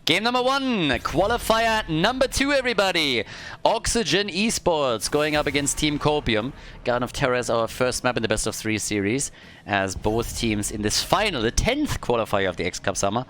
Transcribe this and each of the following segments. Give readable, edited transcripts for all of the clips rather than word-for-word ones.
Game number 1, qualifier number 2, everybody. Oxygen Esports going up against Team Copium. Garden of Terror is our first map in the best of 3 series, as both teams in this final, the 10th qualifier of the X Cup Summer,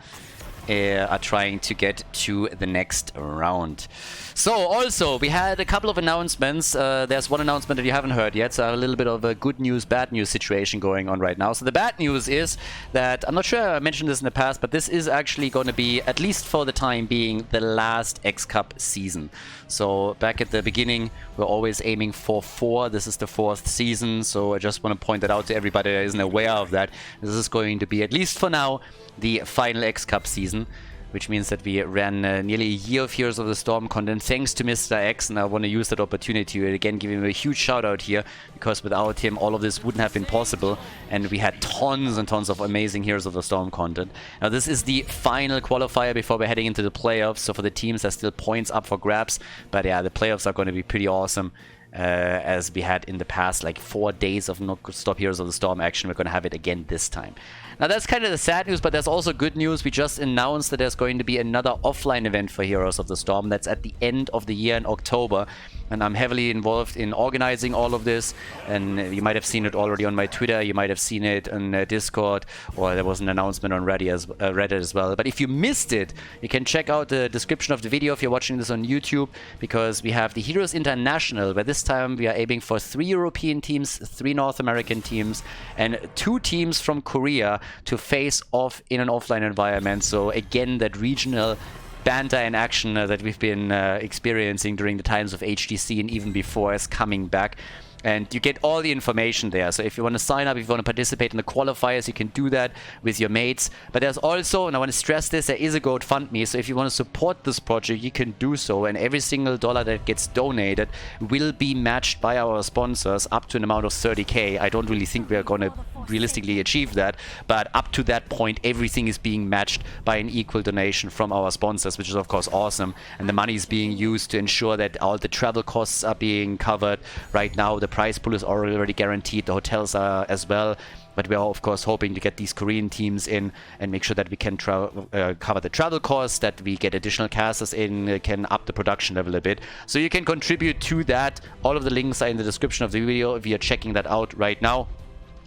are trying to get to the next round. So also we had a couple of announcements. There's one announcement that you haven't heard yet, so I have a little bit of a good news, bad news situation going on right now. So the bad news is that, I'm not sure I mentioned this in the past, but this is actually going to be, at least for the time being, the last X Cup season. So back at the beginning, we're always aiming for 4. This is the 4th season, so I just want to point that out to everybody that isn't aware of that. This is going to be, at least for now, the final X Cup season, which means that we ran nearly a year of Heroes of the Storm content thanks to Mr. X, and I want to use that opportunity to again give him a huge shout out here, because without him all of this wouldn't have been possible, and we had tons and tons of amazing Heroes of the Storm content. Now this is the final qualifier before we're heading into the playoffs, so for the teams there's still points up for grabs, but yeah, the playoffs are going to be pretty awesome. As we had in the past, like 4 days of non-stop Heroes of the Storm action, we're going to have it again this time. Now that's kind of the sad news, but there's also good news. We just announced that there's going to be another offline event for Heroes of the Storm. That's at the end of the year in October. And I'm heavily involved in organizing all of this. And you might have seen it already on my Twitter. You might have seen it on Discord. Or there was an announcement on Reddit as well. But if you missed it, you can check out the description of the video if you're watching this on YouTube. Because we have the Heroes International, where this time we are aiming for 3 European teams, 3 North American teams, and 2 teams from Korea to face off in an offline environment. So again, that regional banter and action that we've been experiencing during the times of HTC and even before is coming back. And you get all the information there. So if you want to sign up, if you want to participate in the qualifiers, you can do that with your mates. But there's also, and I want to stress this, there is a GoFundMe. So if you want to support this project, you can do so. And every single dollar that gets donated will be matched by our sponsors up to an amount of 30K. I don't really think we are going to realistically achieve that. But up to that point, everything is being matched by an equal donation from our sponsors, which is of course awesome. And the money is being used to ensure that all the travel costs are being covered. Right now, the prize pool is already guaranteed, the hotels are as well, but we are of course hoping to get these Korean teams in and make sure that we can cover the travel costs, that we get additional casters in, can up the production level a bit. So you can contribute to that. All of the links are in the description of the video if you're checking that out right now.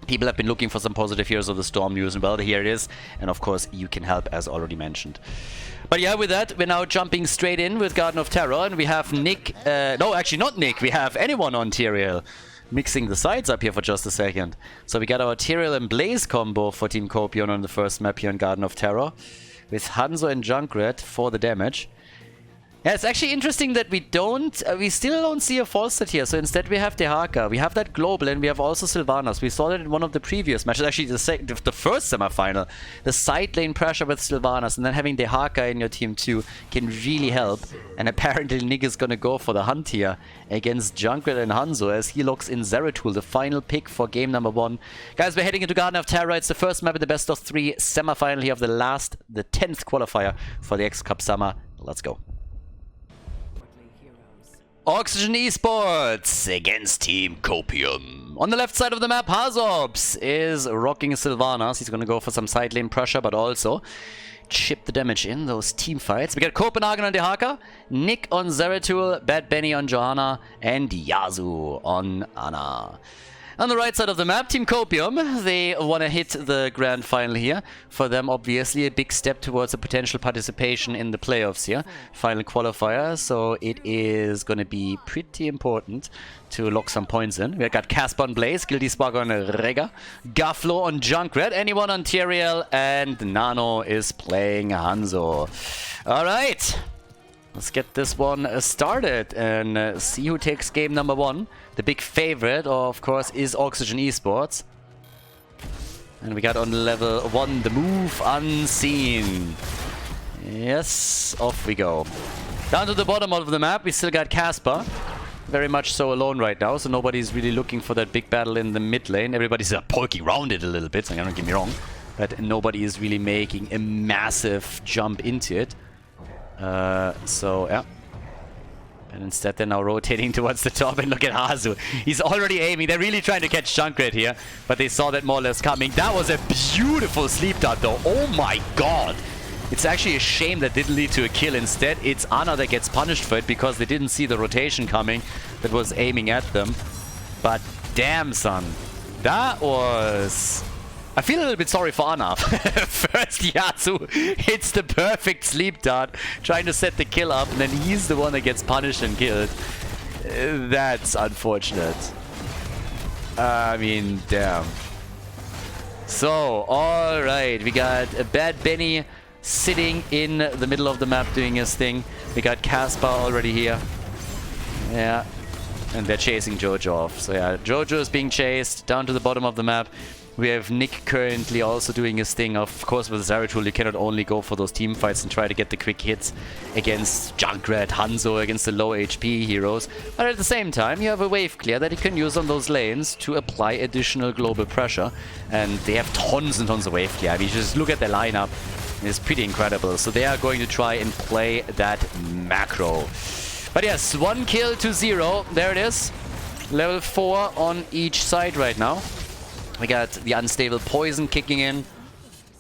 People have been looking for some positive Heroes of the Storm news, and well, here it is. And of course, you can help, as already mentioned. But yeah, with that, we're now jumping straight in with Garden of Terror, and we have Nick... no, actually not Nick. We have anyone on Tyrael. Mixing the sides up here for just a second. So we got our Tyrael and Blaze combo for Team Copium on the first map here in Garden of Terror, with Hanzo and Junkrat for the damage. Yeah, it's actually interesting that we still don't see a Falstad here, so instead we have Dehaka, we have that Global, and we have also Sylvanas. We saw that in one of the previous matches, actually the first semi-final. The side lane pressure with Sylvanas, and then having Dehaka in your team too can really help. And apparently Nick is gonna go for the hunt here against Junkrat and Hanzo as he locks in Zeratul, the final pick for game number 1. Guys, we're heading into Garden of Terror. It's the first map in the best of 3 semi-final here of the 10th qualifier for the X Cup Summer. Let's go. Oxygen Esports against Team Copium. On the left side of the map, Hazobs is rocking Sylvanas. He's going to go for some side lane pressure, but also chip the damage in those team fights. We got Copenhagen on Dehaka, Nick on Zeratul, Bad Benny on Johanna, and Yazu on Anna. On the right side of the map, Team Copium, they want to hit the grand final here. For them, obviously, a big step towards a potential participation in the playoffs here. Final qualifier, so it is going to be pretty important to lock some points in. We've got Casper on Blaze, Guilty Spark on Rega, Gaflo on Junkrat, anyone on Tyrael, and Nano is playing Hanzo. Alright, let's get this one started and see who takes game number 1. The big favorite, of course, is Oxygen Esports. And we got on level 1 the move unseen. Yes, off we go. Down to the bottom of the map, we still got Casper. Very much so alone right now, so nobody's really looking for that big battle in the mid lane. Everybody's poking around it a little bit, so don't get me wrong. But nobody is really making a massive jump into it. So, yeah. And instead they're now rotating towards the top, and look at Hazu. He's already aiming. They're really trying to catch Junkrat here, but they saw that more or less coming. That was a beautiful sleep dart though. Oh my god. It's actually a shame that didn't lead to a kill. Instead, it's Ana that gets punished for it because they didn't see the rotation coming that was aiming at them. But damn, son. That was... I feel a little bit sorry for Ana. First, Yasu hits the perfect sleep dart, trying to set the kill up, and then he's the one that gets punished and killed. That's unfortunate. I mean, damn. So, alright, we got a bad Benny sitting in the middle of the map doing his thing. We got Caspar already here. Yeah. And they're chasing Jojo off. So yeah, Jojo is being chased down to the bottom of the map. We have Nick currently also doing his thing. Of course, with Zeratul, you cannot only go for those team fights and try to get the quick hits against Junkrat, Hanzo, against the low HP heroes. But at the same time, you have a wave clear that you can use on those lanes to apply additional global pressure. And they have tons and tons of wave clear. I mean, just look at their lineup. It's pretty incredible. So they are going to try and play that macro. But yes, 1 kill to 0. There it is. Level 4 on each side right now. We got the unstable poison kicking in.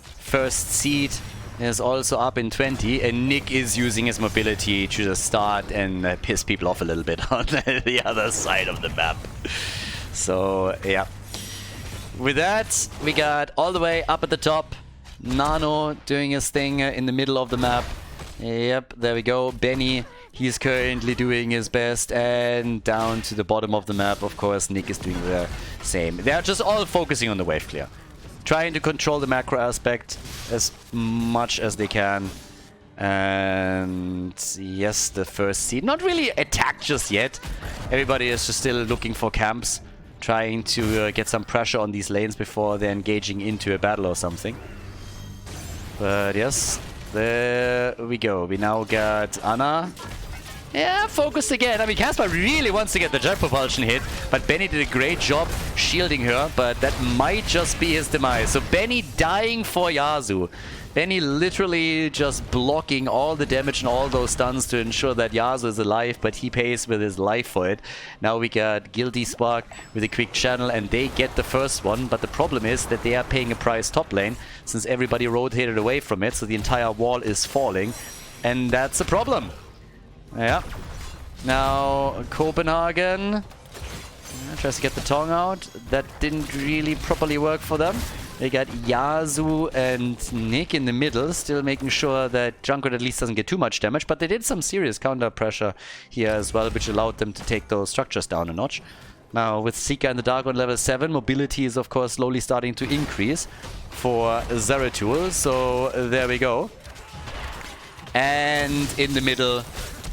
First seed is also up in 20. And Nick is using his mobility to just start and piss people off a little bit on the other side of the map. So, yeah. With that, we got all the way up at the top. Nano doing his thing in the middle of the map. Yep, there we go. Benny, he's currently doing his best. And down to the bottom of the map, of course, Nick is doing the same. They're just all focusing on the wave clear. Trying to control the macro aspect as much as they can. And yes, the first seed. Not really attacked just yet. Everybody is just still looking for camps. Trying to get some pressure on these lanes before they're engaging into a battle or something. But yes, there we go. We now got Ana. Yeah, focused again. I mean, Caspar really wants to get the jet propulsion hit, but Benny did a great job shielding her, but that might just be his demise. So Benny dying for Yasu. Benny literally just blocking all the damage and all those stuns to ensure that Yasu is alive, but he pays with his life for it. Now we got Guilty Spark with a quick channel, and they get the first one, but the problem is that they are paying a price top lane, since everybody rotated away from it, so the entire wall is falling, and that's a problem. Yeah. Now Copenhagen tries to get the tongue out. That didn't really properly work for them. They got Yasu and Nick in the middle, still making sure that Junkrat at least doesn't get too much damage, but they did some serious counter pressure here as well, which allowed them to take those structures down a notch. Now with Seeker and the Dark on level 7, mobility is of course slowly starting to increase for Zeratul, so there we go. And in the middle,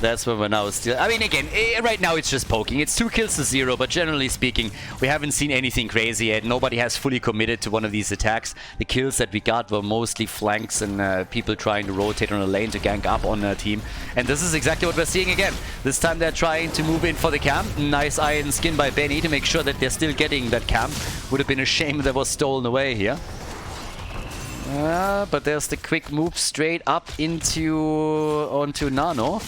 that's where we're now still... I mean, again, right now it's just poking. It's 2 kills to 0, but generally speaking, we haven't seen anything crazy yet. Nobody has fully committed to one of these attacks. The kills that we got were mostly flanks and people trying to rotate on a lane to gank up on a team. And this is exactly what we're seeing again. This time they're trying to move in for the camp. Nice iron skin by Benny to make sure that they're still getting that camp. Would have been a shame that was stolen away here. But there's the quick move straight up onto Nano.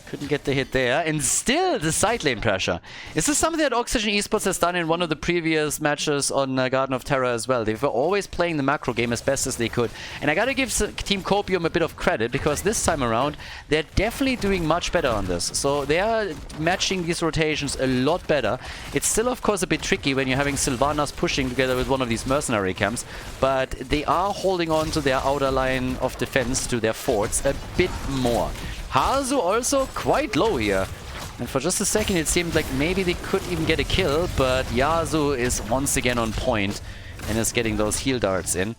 Couldn't get the hit there. And still the side lane pressure. Is this something that Oxygen Esports has done in one of the previous matches on Garden of Terror as well? They were always playing the macro game as best as they could. And I gotta give Team Copium a bit of credit, because this time around, they're definitely doing much better on this. So they are matching these rotations a lot better. It's still, of course, a bit tricky when you're having Sylvanas pushing together with one of these mercenary camps. But they are holding on to their outer line of defense, to their forts, a bit more. Hazu also quite low here. And for just a second it seemed like maybe they could even get a kill, but Yasu is once again on point and is getting those heal darts in.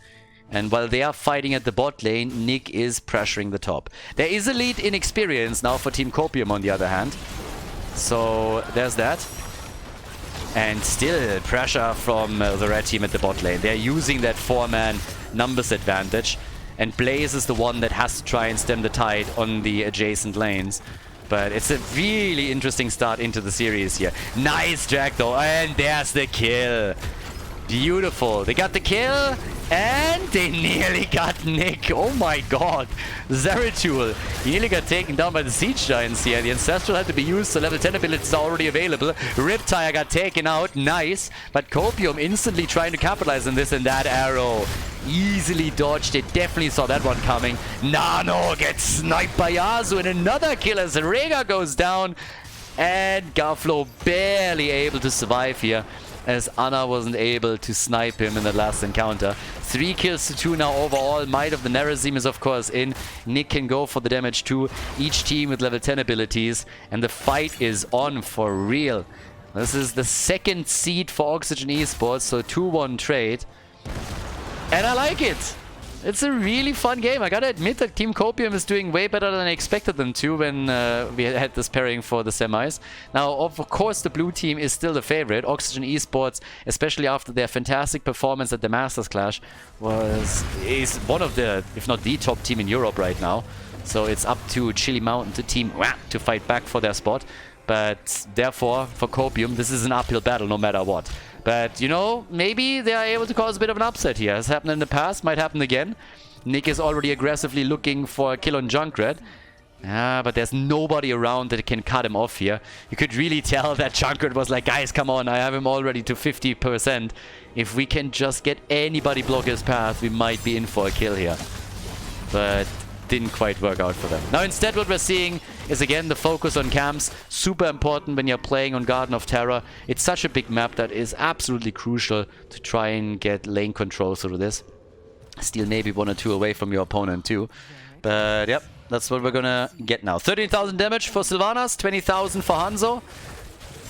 And while they are fighting at the bot lane, Nick is pressuring the top. There is a lead in experience now for Team Copium on the other hand. So there's that. And still pressure from the red team at the bot lane. They're using that 4-man numbers advantage. And Blaze is the one that has to try and stem the tide on the adjacent lanes. But it's a really interesting start into the series here. Nice drag though, and there's the kill. Beautiful. They got the kill, and they nearly got Nick. Oh my god. Zeratul. He nearly got taken down by the Siege Giants here. The Ancestral had to be used, so level 10 abilities are already available. Riptire got taken out. Nice. But Copium instantly trying to capitalize on this, and that arrow easily dodged. They definitely saw that one coming. Nano gets sniped by Yasu, and another kill as Rega goes down. And Garflo barely able to survive here, as Anna wasn't able to snipe him in the last encounter. 3 kills to 2 now overall. Might of the Nerazim is of course in. Nick can go for the damage too. Each team with level 10 abilities. And the fight is on for real. This is the 2nd seed for Oxygen Esports, so 2-1 trade. And I like it. It's a really fun game. I gotta admit that Team Copium is doing way better than I expected them to when we had this pairing for the semis. Now, of course, the blue team is still the favorite. Oxygen Esports, especially after their fantastic performance at the Masters Clash, is one of the, if not the top team in Europe right now. So it's up to Chili Mountain, to Team to fight back for their spot. But therefore, for Copium, this is an uphill battle no matter what. But, you know, maybe they are able to cause a bit of an upset here. Has happened in the past, might happen again. Nick is already aggressively looking for a kill on Junkrat. But there's nobody around that can cut him off here. You could really tell that Junkrat was like, guys, come on, I have him already to 50%. If we can just get anybody block his path, we might be in for a kill here. But didn't quite work out for them. Now instead what we're seeing is again the focus on camps. Super important when you're playing on Garden of Terror. It's such a big map that is absolutely crucial to try and get lane control through this. Steal maybe 1 or 2 away from your opponent too. But yep, that's what we're gonna get now. 13,000 damage for Sylvanas, 20,000 for Hanzo.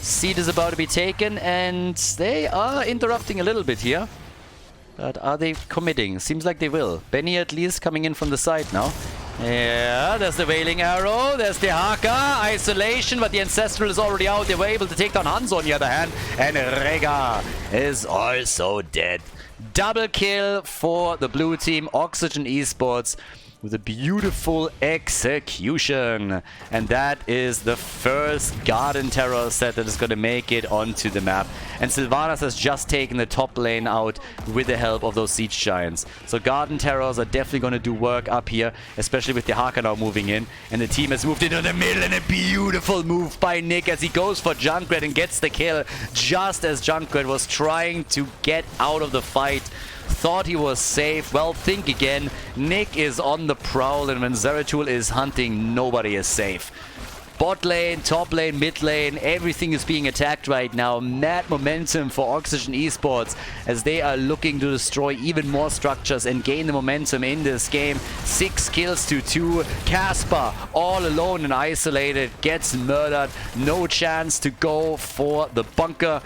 Seed is about to be taken and they are interrupting a little bit here. But are they committing? Seems like they will. Benny at least coming in from the side now. Yeah, there's the Wailing Arrow. There's the Haka. Isolation, but the Ancestral is already out. They were able to take down Hanzo on the other hand. And Rega is also dead. Double kill for the blue team. Oxygen Esports with a beautiful execution. And that is the first Garden Terror set that is going to make it onto the map. And Sylvanas has just taken the top lane out with the help of those Siege Giants. So Garden Terrors are definitely going to do work up here, especially with the Haka now moving in. And the team has moved into the middle, and a beautiful move by Nick as he goes for Junkrat and gets the kill just as Junkrat was trying to get out of the fight. Thought he was safe. Well, think again. Nick is on the prowl, and when Zeratul is hunting, nobody is safe. Bot lane, top lane, mid lane, everything is being attacked right now. Mad momentum for Oxygen Esports as they are looking to destroy even more structures and gain the momentum in this game. 6 kills to 2. Casper, all alone and isolated, gets murdered. No chance to go for the bunker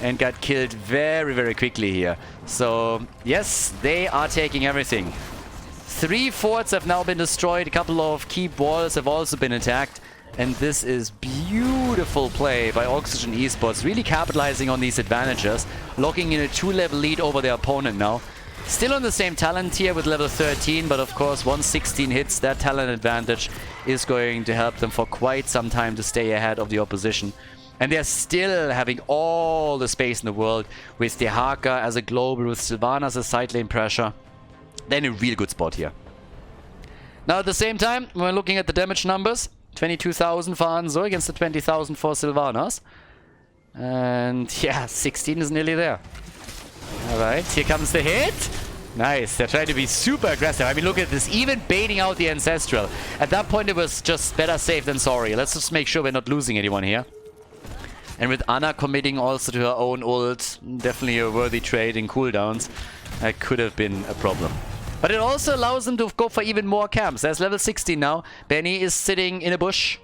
and got killed very, very quickly here. So, yes, they are taking everything. 3 forts have now been destroyed. A couple of keep walls have also been attacked. And this is beautiful play by Oxygen Esports, really capitalizing on these advantages, locking in a 2-level lead over their opponent now. Still on the same talent tier with level 13, but of course once 16 hits, that talent advantage is going to help them for quite some time to stay ahead of the opposition. And they're still having all the space in the world with the Haka as a global, with Sylvanas as a side lane pressure. They're in a real good spot here. Now at the same time, we're looking at the damage numbers. 22,000 for Hanzo against the 20,000 for Sylvanas. And yeah, 16 is nearly there. Alright, here comes the hit. Nice, they're trying to be super aggressive. I mean, look at this, even baiting out the Ancestral. At that point, it was just better safe than sorry. Let's just make sure we're not losing anyone here. And with Anna committing also to her own ult, definitely a worthy trade in cooldowns. That could have been a problem. But it also allows them to go for even more camps. There's level 16 now. Benny is sitting in a bush.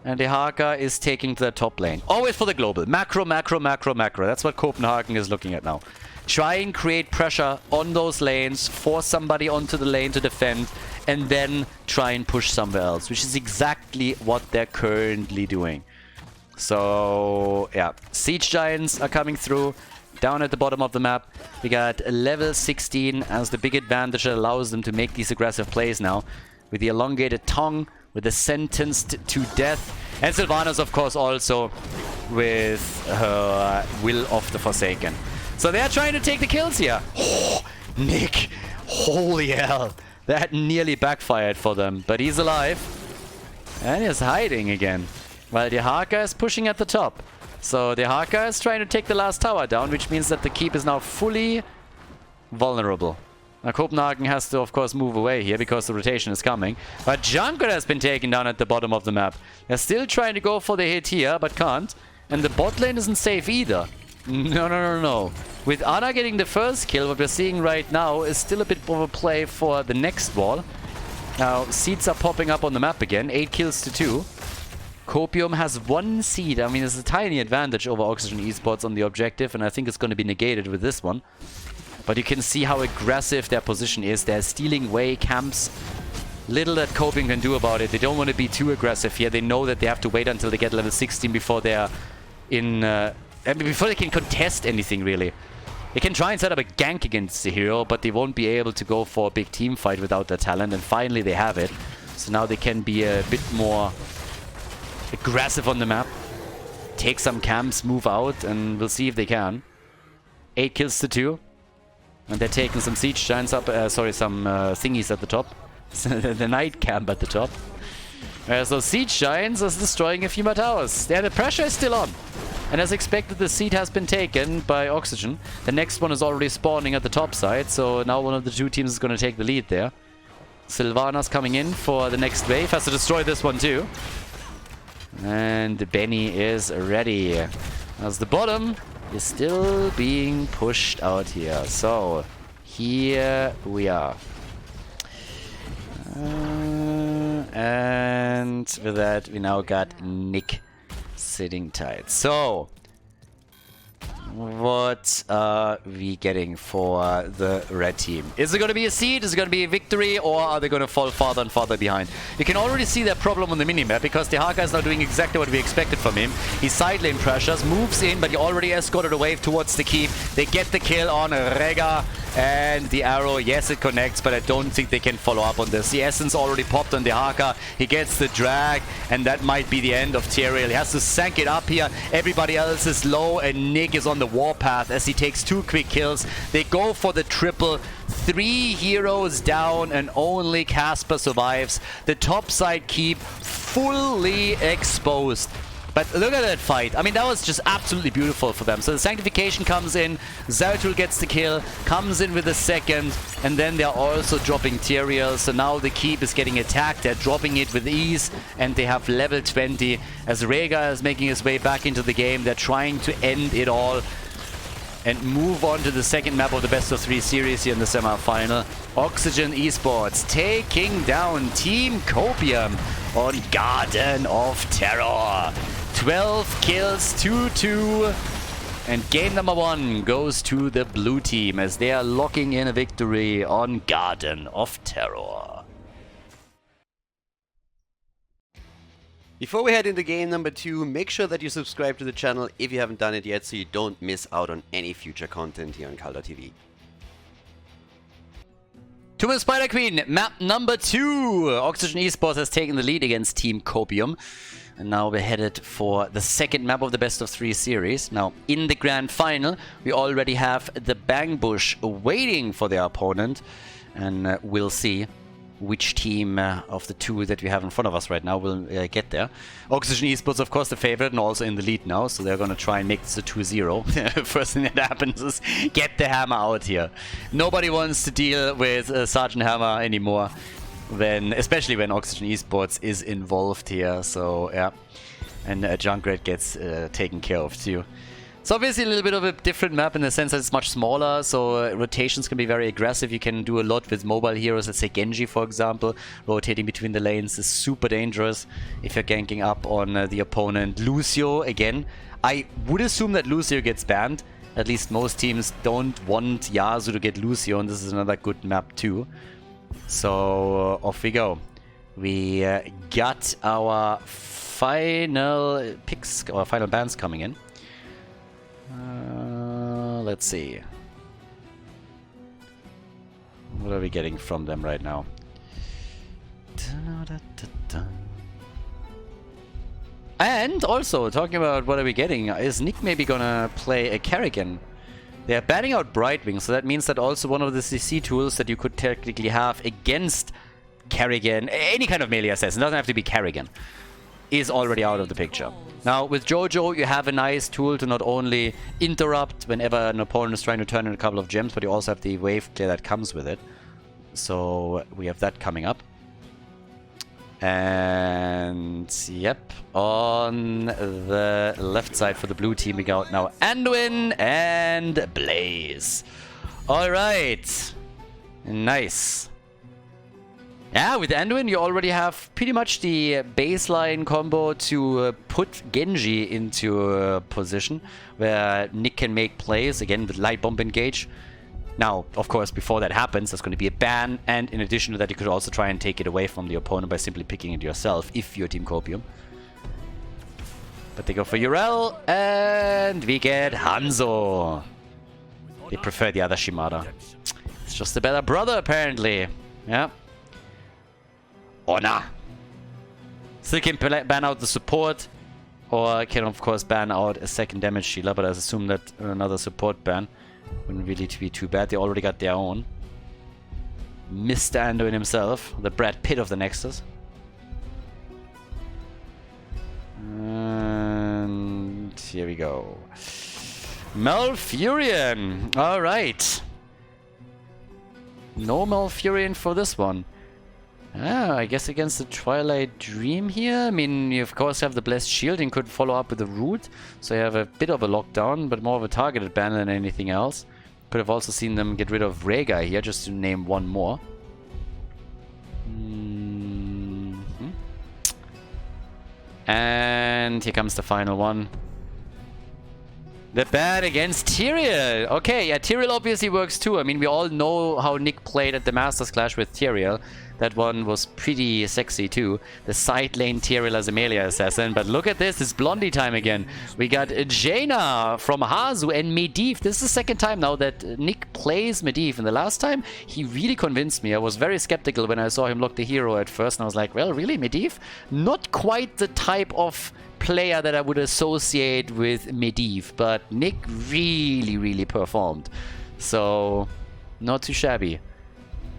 And the Haka is taking to the top lane. Always for the global. Macro, macro, macro, macro. That's what Copenhagen is looking at now. Try and create pressure on those lanes. Force somebody onto the lane to defend. And then try and push somewhere else. Which is exactly what they're currently doing. So, yeah. Siege Giants are coming through. Down at the bottom of the map, we got level 16 as the big advantage that allows them to make these aggressive plays now. With the elongated tongue, with the sentenced to death. And Sylvanas, of course, also with her Will of the Forsaken. So they're trying to take the kills here. Oh, Nick! Holy hell! That nearly backfired for them. But he's alive. And he's hiding again. While the Haka is pushing at the top. So the Haka is trying to take the last tower down, which means that the keep is now fully vulnerable. Now Copenhagen has to, of course, move away here because the rotation is coming. But Junkrat has been taken down at the bottom of the map. They're still trying to go for the hit here, but can't. And the bot lane isn't safe either. No. With Ana getting the first kill, what we're seeing right now is still a bit of a play for the next wall. Now, seeds are popping up on the map again. 8 kills to 2. Copium has 1 seed. I mean, it's a tiny advantage over Oxygen Esports on the objective, and I think it's going to be negated with this one. But you can see how aggressive their position is. They're stealing away camps. Little that Copium can do about it. They don't want to be too aggressive here. They know that they have to wait until they get level 16 before they're in... before they can contest anything, really. They can try and set up a gank against the hero, but they won't be able to go for a big team fight without their talent. And finally they have it. So now they can be a bit more aggressive on the map. Take some camps, move out, and we'll see if they can. 8 kills to 2. And they're taking some siege giants up, some thingies at the top. The night camp at the top. So siege giants is destroying a few more towers. Yeah, the pressure is still on. And as expected, the seed has been taken by Oxygen. The next one is already spawning at the top side, so now one of the two teams is going to take the lead there. Sylvanas coming in for the next wave. Has to destroy this one too. And Benny is ready. As the bottom is still being pushed out here. So, here we are. And with that, we now got Nick sitting tight. So, what are we getting for the red team? Is it going to be a seed? Is it going to be a victory? Or are they going to fall farther and farther behind? You can already see their problem on the minimap because the Haka is now doing exactly what we expected from him. He side lane pressures, moves in, but he already escorted a wave towards the keep. They get the kill on Rega. And the arrow, yes, it connects, but I don't think they can follow up on this. The essence already popped on the Haka. He gets the drag, and that might be the end of Tyrael. He has to sank it up here. Everybody else is low, and Nick is on the warpath as he takes 2 quick kills. They go for the triple. 3 heroes down, and only Casper survives. The top side keep fully exposed. But look at that fight. I mean, that was just absolutely beautiful for them. So the Sanctification comes in, Zeratul gets the kill, comes in with the second, and then they're also dropping Tyrael. So now the keep is getting attacked. They're dropping it with ease, and they have level 20. As Rega is making his way back into the game, they're trying to end it all and move on to the second map of the best of 3 series here in the semi-final. Oxygen Esports taking down Team Copium on Garden of Terror. 12 kills, 2-2. And game number 1 goes to the blue team as they are locking in a victory on Garden of Terror. Before we head into game number 2, make sure that you subscribe to the channel if you haven't done it yet so you don't miss out on any future content here on Khaldor TV. Two-Man Spider Queen, map number 2. Oxygen Esports has taken the lead against Team Copium. And now we're headed for the second map of the best of 3 series. Now, in the grand final, we already have the Bang Bush waiting for their opponent. And we'll see which team of the 2 that we have in front of us right now will get there. Oxygen Esports, of course, the favorite and also in the lead now. So they're going to try and make this a 2-0. First thing that happens is get the hammer out here. Nobody wants to deal with Sergeant Hammer anymore. Especially when Oxygen Esports is involved here, so yeah. And Junkrat gets taken care of too. It's obviously a little bit of a different map in the sense that it's much smaller, so rotations can be very aggressive. You can do a lot with mobile heroes, let's say Genji for example. Rotating between the lanes is super dangerous if you're ganking up on the opponent. Lucio, again, I would assume that Lucio gets banned. At least most teams don't want Yasuo to get Lucio, and this is another good map too. So off we go. We got our final picks, or final bans coming in. Let's see. What are we getting from them right now? And also, talking about what are we getting, is Nick maybe gonna play a Kerrigan? They're banning out Brightwing, so that means that also one of the CC tools that you could technically have against Kerrigan, any kind of melee assassin, doesn't have to be Kerrigan, is already out of the picture. Now, with Jojo, you have a nice tool to not only interrupt whenever an opponent is trying to turn in a couple of gems, but you also have the wave clear that comes with it. So we have that coming up. And yep, on the left side for the blue team, we got now Anduin and Blaze. All right, nice. Yeah, with Anduin, you already have pretty much the baseline combo to put Genji into a position where Nick can make plays, again, with Light Bomb engage. Now, of course, before that happens, there's going to be a ban, and in addition to that, you could also try and take it away from the opponent by simply picking it yourself, if you're Team Copium. But they go for Urel, and we get Hanzo. They prefer the other Shimada. It's just a better brother, apparently. Yeah. Or nah. Still can ban out the support, or can, of course, ban out a second damage dealer, but I assume that another support ban wouldn't really be too bad. They already got their own. Mr. Anduin himself, the Brad Pitt of the Nexus. And here we go. Malfurion. All right. No Malfurion for this one. Ah, I guess against the Twilight Dream here. I mean, you of course have the Blessed Shield and could follow up with the Root. So you have a bit of a lockdown, but more of a targeted ban than anything else. Could have also seen them get rid of Rhaegar here, just to name one more. And here comes the final one. The ban against Tyrael. Okay, yeah, Tyrael obviously works too. I mean, we all know how Nick played at the Masters Clash with Tyrael. That one was pretty sexy too. The side lane Tyrael as a melee assassin. But look at this, it's Blondie time again. We got Jaina from Hazu and Medivh. This is the second time now that Nick plays Medivh. And the last time, he really convinced me. I was very skeptical when I saw him lock the hero at first. And I was like, well, really, Medivh? Not quite the type of player that I would associate with Medivh. But Nick really, really performed. So, not too shabby.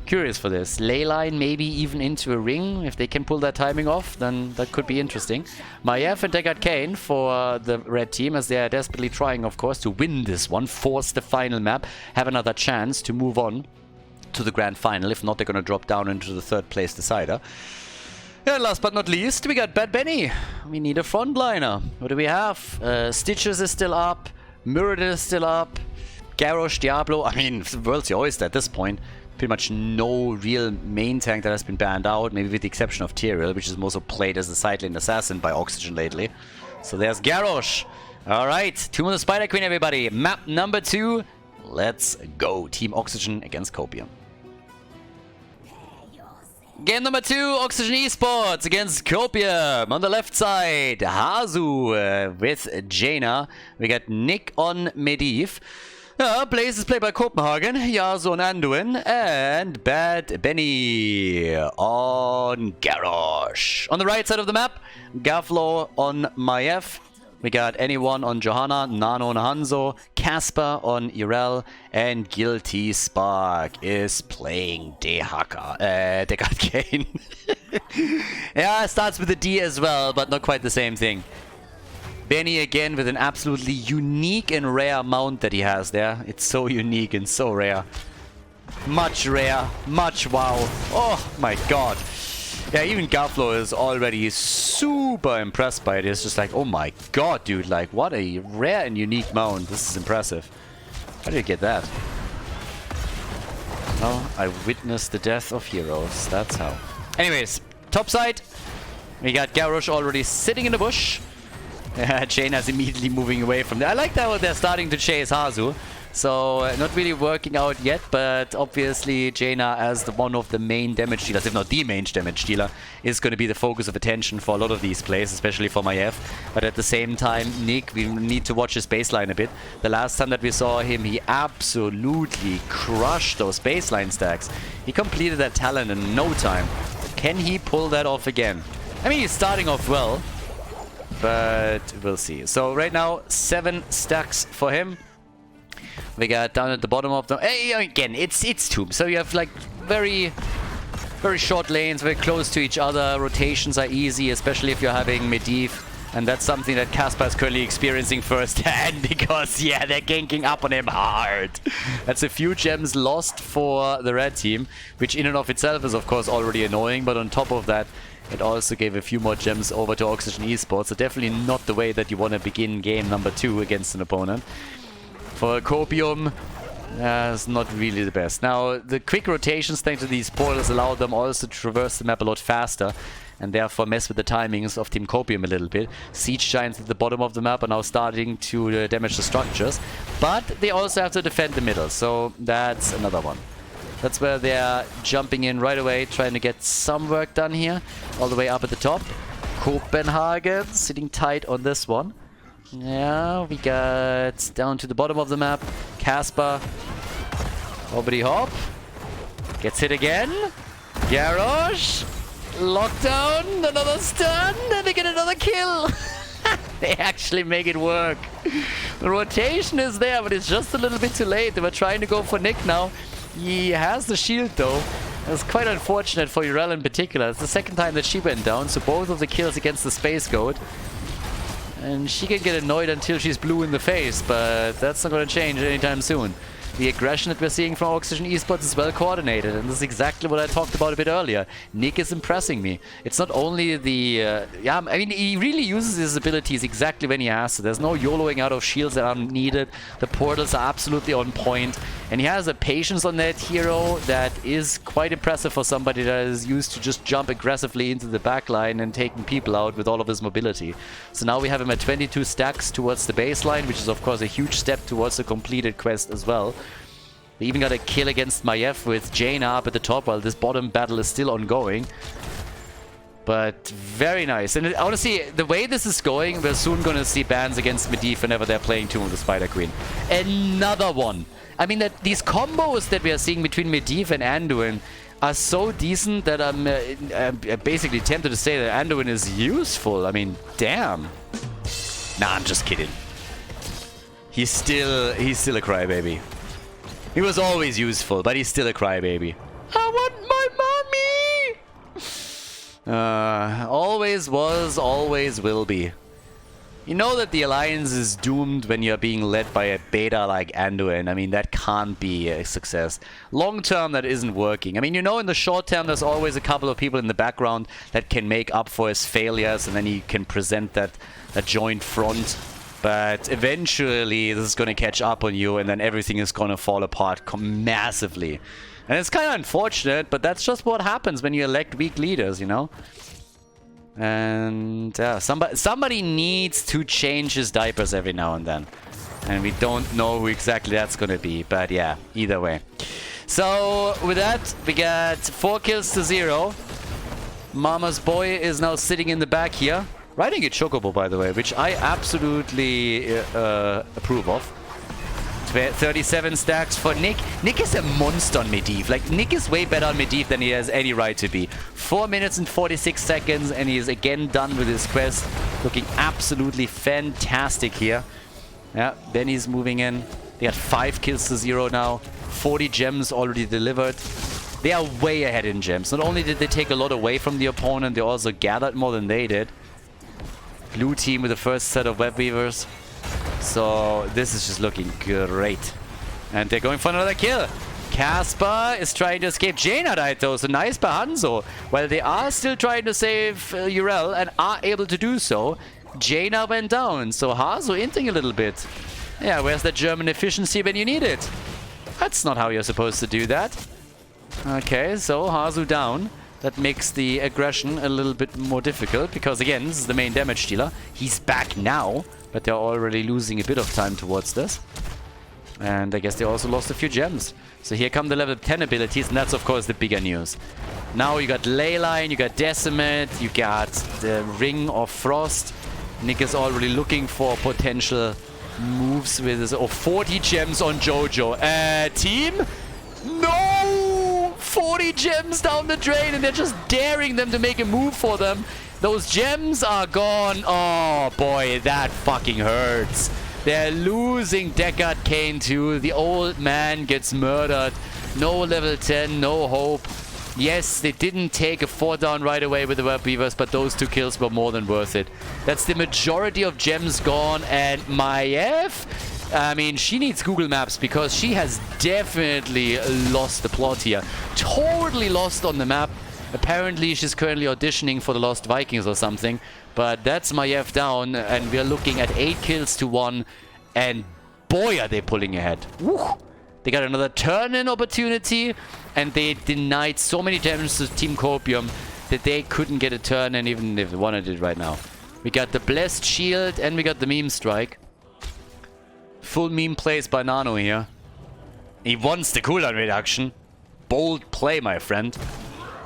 Curious for this. Leyline maybe even into a ring. If they can pull that timing off, then that could be interesting. Maiev and Deckard Cain for the red team, as they are desperately trying, of course, to win this one, force the final map, have another chance to move on to the grand final. If not, they're going to drop down into the third place decider. And last but not least, we got Bad Benny. We need a frontliner. What do we have? Stitches is still up. Muradin is still up. Garrosh, Diablo. I mean, World's your oyster at this point. Pretty much no real main tank that has been banned out, maybe with the exception of Tyrael, which is mostly played as a side lane assassin by Oxygen lately. So there's Garrosh. Alright, Tomb of the Spider Queen, everybody. Map number 2. Let's go. Team Oxygen against Copium. Game number 2, Oxygen Esports against Copium. On the left side, Hazu with Jaina. We got Nick on Medivh. Blaze is played by Copenhagen, Yasuo and Anduin, and Bad Benny on Garrosh. On the right side of the map, Gavlo on Maiev. We got anyone on Johanna, Nano on Hanzo, Casper on Urel, and Guilty Spark is playing Deckard Cain. Yeah, it starts with a D as well, but not quite the same thing. Benny again with an absolutely unique and rare mount that he has there. It's so unique and so rare. Much rare, much wow. Oh my god. Yeah, even Gavlo is already super impressed by it. It's just like, oh my god, dude. Like, what a rare and unique mount. This is impressive. How do you get that? Oh, I witnessed the death of heroes. That's how. Anyways, top side. We got Garrosh already sitting in the bush. Jaina's immediately moving away from there. I like that they're starting to chase Hazu. So, not really working out yet, but obviously Jaina as one of the main damage dealers, if not the main damage dealer, is going to be the focus of attention for a lot of these plays, especially for Maiev. But at the same time, Nick, we need to watch his baseline a bit. The last time that we saw him, he absolutely crushed those baseline stacks. He completed that talent in no time. Can he pull that off again? I mean, he's starting off well, but we'll see. So right now, 7 stacks for him. We got down at the bottom of the... Hey, again, it's Tomb. So you have like very short lanes, very close to each other. Rotations are easy, especially if you're having Medivh And that's something that Caspar is currently experiencing firsthand because, yeah, they're ganking up on him hard. That's a few gems lost for the red team, which in and of itself is, of course, already annoying. But on top of that, it also gave a few more gems over to Oxygen Esports. So definitely not the way that you want to begin game number 2 against an opponent. For Copium, it's not really the best. Now, the quick rotations thanks to these portals allow them also to traverse the map a lot faster, and therefore mess with the timings of Team Copium a little bit. Siege Giants at the bottom of the map are now starting to damage the structures, but they also have to defend the middle, so that's another one. That's where they're jumping in right away, trying to get some work done here, all the way up at the top. Copenhagen sitting tight on this one. Yeah, we got down to the bottom of the map. Caspar, hoppity hop, gets hit again. Garrosh, lockdown, another stun, and they get another kill. They actually make it work. The rotation is there, but it's just a little bit too late. They were trying to go for Nick now. He has the shield though. It's quite unfortunate for Urel in particular. It's the second time that she went down, so both of the kills against the Space Goat. And she can get annoyed until she's blue in the face, but that's not going to change anytime soon. The aggression that we're seeing from Oxygen Esports is well coordinated, and this is exactly what I talked about a bit earlier. Nick is impressing me. It's not only the... yeah, I mean, he really uses his abilities exactly when he has to. There's no YOLOing out of shields that aren't needed. The portals are absolutely on point, and he has a patience on that hero that is quite impressive for somebody that is used to just jump aggressively into the backline and taking people out with all of his mobility. So now we have him at 22 stacks towards the baseline, which is of course a huge step towards the completed quest as well. They even got a kill against Maiev with Jaina up at the top while this bottom battle is still ongoing. But very nice. And honestly, the way this is going, we're soon going to see bans against Medivh whenever they're playing Tomb of the Spider Queen. Another one. I mean, that these combos that we are seeing between Medivh and Anduin are so decent that I'm basically tempted to say that Anduin is useful. I mean, damn. Nah, I'm just kidding. He's still a crybaby. He was always useful, but he's still a crybaby. I want my mommy! Always was, always will be. You know that the Alliance is doomed when you're being led by a beta like Anduin. I mean, that can't be a success. Long term, that isn't working. I mean, you know, in the short term, there's always a couple of people in the background that can make up for his failures, and then he can present that joint front. But eventually, this is going to catch up on you, and then everything is going to fall apart massively. And it's kind of unfortunate, but that's just what happens when you elect weak leaders, you know? And yeah, somebody needs to change his diapers every now and then. And we don't know who exactly that's going to be, but yeah, either way. So, with that, we got 4 kills to 0. Mama's boy is now sitting in the back here. Riding a Chocobo, by the way, which I absolutely approve of. 37 stacks for Nick. Nick is a monster on Medivh. Like, Nick is way better on Medivh than he has any right to be. 4 minutes and 46 seconds, and he is again done with his quest. Looking absolutely fantastic here. Yeah, then he's moving in. They got 5 kills to 0 now. 40 gems already delivered. They are way ahead in gems. Not only did they take a lot away from the opponent, they also gathered more than they did. Blue team with the first set of web weavers. So this is just looking great. And they're going for another kill. Caspar is trying to escape. Jaina died though, so nice by Hanzo. While they are still trying to save Urel and are able to do so, Jaina went down. So Hanzo inting a little bit. Yeah, where's that German efficiency when you need it? That's not how you're supposed to do that. Okay, so Hazu down. That makes the aggression a little bit more difficult, because again, this is the main damage dealer. He's back now, but they're already losing a bit of time towards this. And I guess they also lost a few gems. So here come the level 10 abilities, and that's of course the bigger news. Now you got Leyline, you got Decimate, you got the Ring of Frost. Nick is already looking for potential moves with his... Oh, 40 gems on Jojo. Team? No! 40 gems down the drain, and they're just daring them to make a move for them. Those gems are gone. Oh boy, that fucking hurts. They're losing Deckard Cain too. The old man gets murdered. No level 10, no hope. Yes, they didn't take a 4 down right away with the Web Weavers, but those 2 kills were more than worth it. That's the majority of gems gone, and Maiev, I mean, she needs Google Maps because she has definitely lost the plot here. Totally lost on the map. Apparently, she's currently auditioning for the Lost Vikings or something. But that's Maiev down, and we're looking at 8 kills to 1. And boy, are they pulling ahead. Woo! They got another turn-in opportunity, and they denied so many gems to Team Copium that they couldn't get a turn-in even if they wanted it right now. We got the Blessed Shield, and we got the Meme Strike. Full meme plays by Nano here. He wants the cooldown reduction. Bold play, my friend.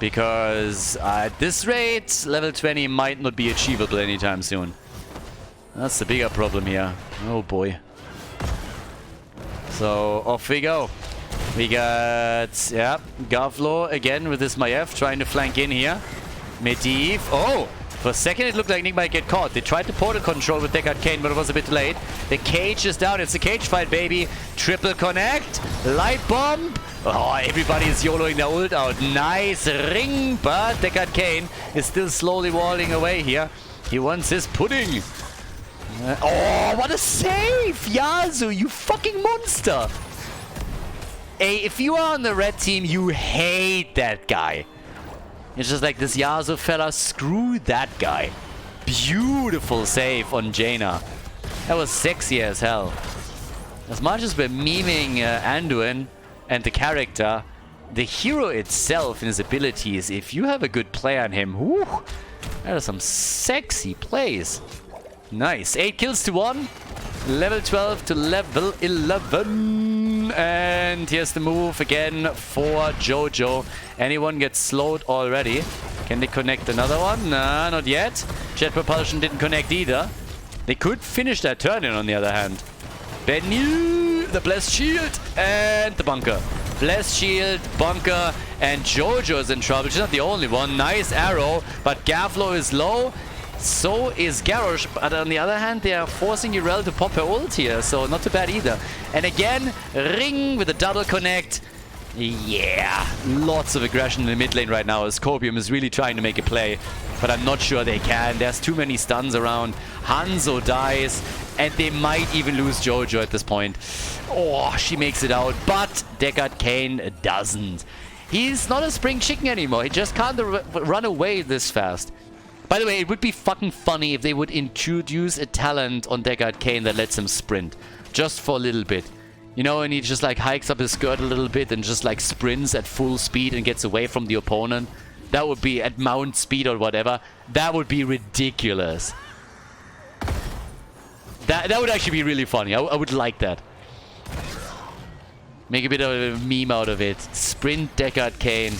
Because at this rate, level 20 might not be achievable anytime soon. That's the bigger problem here. Oh boy. So, off we go. We got, yeah, Khaldor again with this Maiev trying to flank in here. Medivh. Oh! For a second, it looked like Nick might get caught. They tried to portal control with Deckard Cain, but it was a bit late. The cage is down. It's a cage fight, baby. Triple connect. Light bomb. Oh, everybody is YOLOing their ult out. Nice ring, but Deckard Cain is still slowly walling away here. He wants his pudding. Oh, what a save! Yasuo, you fucking monster! Hey, if you are on the red team, you hate that guy. It's just like this Yasuo fella, screw that guy. Beautiful save on Jaina. That was sexy as hell. As much as we're memeing Anduin and the character, the hero itself and his abilities, if you have a good play on him, whoo, that are some sexy plays. Nice. 8 kills to 1. Level 12 to level 11. And here's the move again for Jojo. Anyone gets slowed already. Can they connect another one? Nah, not yet. Jet Propulsion didn't connect either. They could finish that turn in on the other hand. Bennu, the Blessed Shield, and the Bunker. Blessed Shield, Bunker, and Jojo is in trouble. She's not the only one. Nice arrow, but Khaldor is low. So is Garrosh, but on the other hand, they are forcing Yrel to pop her ult here, so not too bad either. And again, Ring with a double connect. Yeah, lots of aggression in the mid lane right now as Copium is really trying to make a play, but I'm not sure they can. There's too many stuns around. Hanzo dies, and they might even lose Jojo at this point. Oh, she makes it out, but Deckard Cain doesn't. He's not a spring chicken anymore. He just can't run away this fast. By the way, it would be fucking funny if they would introduce a talent on Deckard Cain that lets him sprint. Just for a little bit. You know, and he just like hikes up his skirt a little bit and just like sprints at full speed and gets away from the opponent. That would be at mount speed or whatever. That would be ridiculous. That would actually be really funny. I would like that. Make a bit of a meme out of it. Sprint Deckard Cain.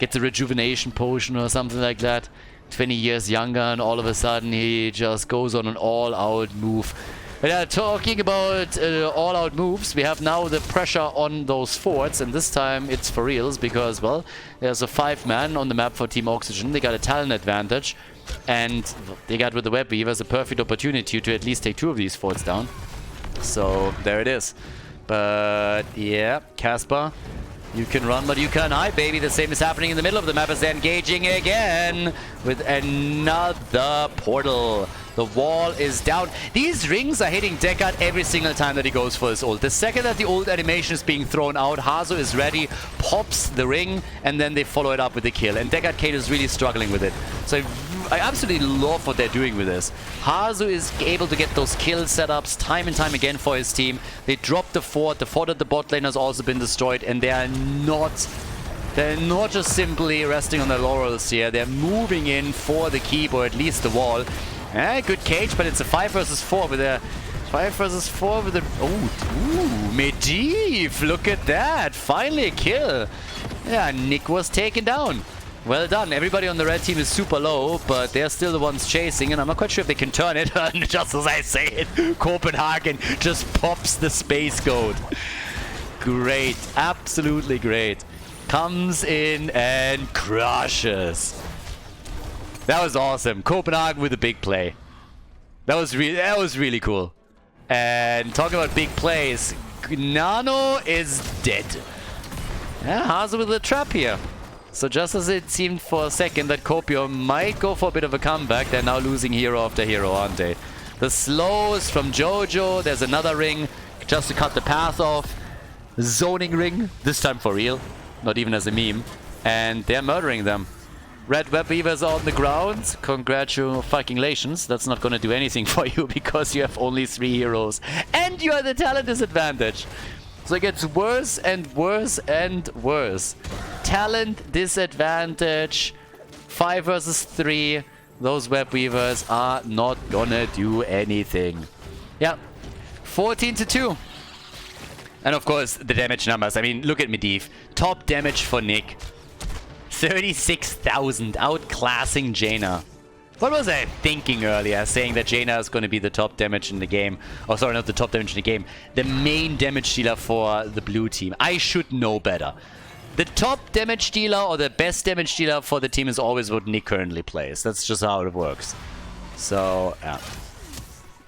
Gets a rejuvenation potion or something like that. 20 years younger, and all of a sudden he just goes on an all-out move. But talking about all-out moves, we have now the pressure on those forts, and this time it's for reals because, well, there's a 5-man on the map for Team Oxygen. They got a talent advantage, and they got with the Web Weavers a perfect opportunity to at least take 2 of these forts down. So there it is. But yeah, Casper, you can run, but you can't hide, baby. The same is happening in the middle of the map as they're engaging again with another portal. The wall is down. These rings are hitting Deckard every single time that he goes for his ult. The second that the ult animation is being thrown out, Hazo is ready, pops the ring, and then they follow it up with the kill. And Deckard Cain is really struggling with it. So I absolutely love what they're doing with this. Hazo is able to get those kill setups time and time again for his team. They dropped the fort. The fort at the bot lane has also been destroyed, and they're not just simply resting on their laurels here. They're moving in for the keep, or at least the wall. Good cage, but it's a 5 versus 4 with a 5 versus 4 with a... Oh, Medivh, look at that. Finally a kill. Yeah, Nick was taken down. Well done. Everybody on the red team is super low, but they're still the ones chasing, and I'm not quite sure if they can turn it. Just as I say it, Copenhagen just pops the space code. Great. Absolutely great. Comes in and crushes. That was awesome. Copenhagen with a big play. That was really cool. And talking about big plays, Nano is dead. Yeah, Hazo with a trap here. So just as it seemed for a second that Copium might go for a bit of a comeback, they're now losing hero after hero, aren't they? The slows from Jojo, there's another ring just to cut the path off. Zoning ring, this time for real, not even as a meme. And they're murdering them. Red Web Weavers are on the ground. Congratulations. That's not gonna do anything for you because you have only 3 heroes. And you are the talent disadvantage. So it gets worse and worse and worse. Talent disadvantage. 5 versus 3. Those Web Weavers are not gonna do anything. Yeah. 14-2. And of course, the damage numbers. I mean, look at Medivh. Top damage for Nick. 36,000, outclassing Jaina. What was I thinking earlier, saying that Jaina is going to be the top damage in the game? Oh, sorry, not the top damage in the game. The main damage dealer for the blue team. I should know better. The top damage dealer or the best damage dealer for the team is always what Nick currently plays. That's just how it works. So, yeah.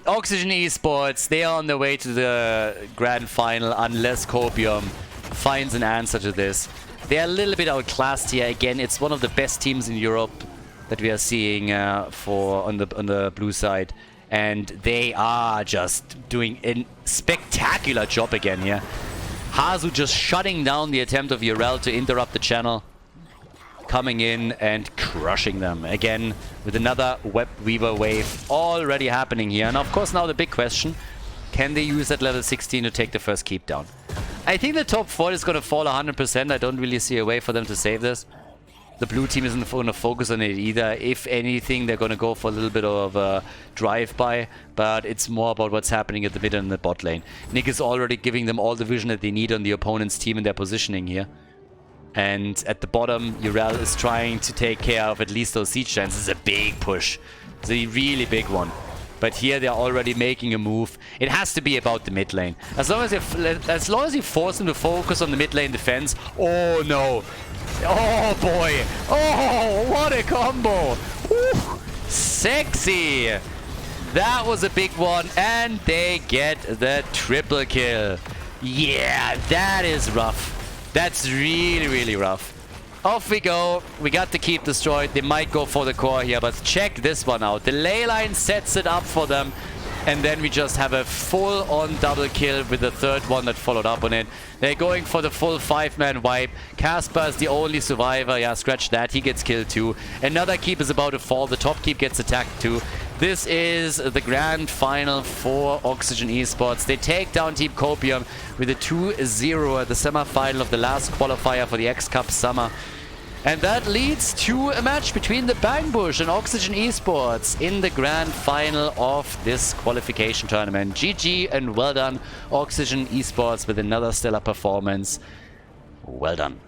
Oxygen Esports, they are on their way to the grand final unless Copium finds an answer to this. They're a little bit outclassed here. Again, it's one of the best teams in Europe that we are seeing on the blue side. And they are just doing a spectacular job again here. Hazu just shutting down the attempt of Urel to interrupt the channel. Coming in and crushing them. Again, with another Web Weaver wave already happening here. And of course now the big question, can they use that level 16 to take the first keep down? I think the top 4 is going to fall 100%. I don't really see a way for them to save this. The blue team isn't going to focus on it either. If anything, they're going to go for a little bit of a drive-by, but it's more about what's happening at the mid and the bot lane. Nick is already giving them all the vision that they need on the opponent's team and their positioning here. And at the bottom, Urel is trying to take care of at least those siege giants. This is a big push. It's a really big one. But here they're already making a move. It has to be about the mid lane. As long as you force them to focus on the mid lane defense. Oh no. Oh boy. Oh, what a combo. Woo. Sexy. That was a big one. And they get the triple kill. Yeah, that is rough. That's really, really rough. Off we go. We got the keep destroyed. They might go for the core here, but check this one out. The ley line sets it up for them. And then we just have a full-on double kill with the third one that followed up on it. They're going for the full 5-man wipe. Casper is the only survivor. Yeah, scratch that. He gets killed too. Another keep is about to fall. The top keep gets attacked too. This is the grand final for Oxygen Esports. They take down Team Copium with a 2-0 at the semi-final of the last qualifier for the X-Cup Summer. And that leads to a match between the Bang Bush and Oxygen Esports in the grand final of this qualification tournament. GG and well done, Oxygen Esports, with another stellar performance. Well done.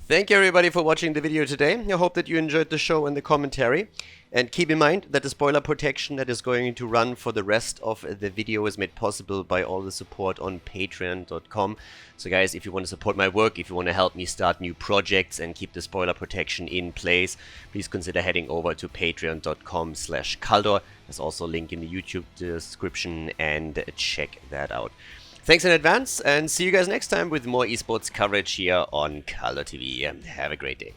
Thank you everybody for watching the video today. I hope that you enjoyed the show and the commentary. And keep in mind that the spoiler protection that is going to run for the rest of the video is made possible by all the support on patreon.com. So guys, if you want to support my work, if you want to help me start new projects and keep the spoiler protection in place, please consider heading over to patreon.com/Khaldor. There's also a link in the YouTube description and check that out. Thanks in advance, and see you guys next time with more esports coverage here on Khaldor TV. Have a great day.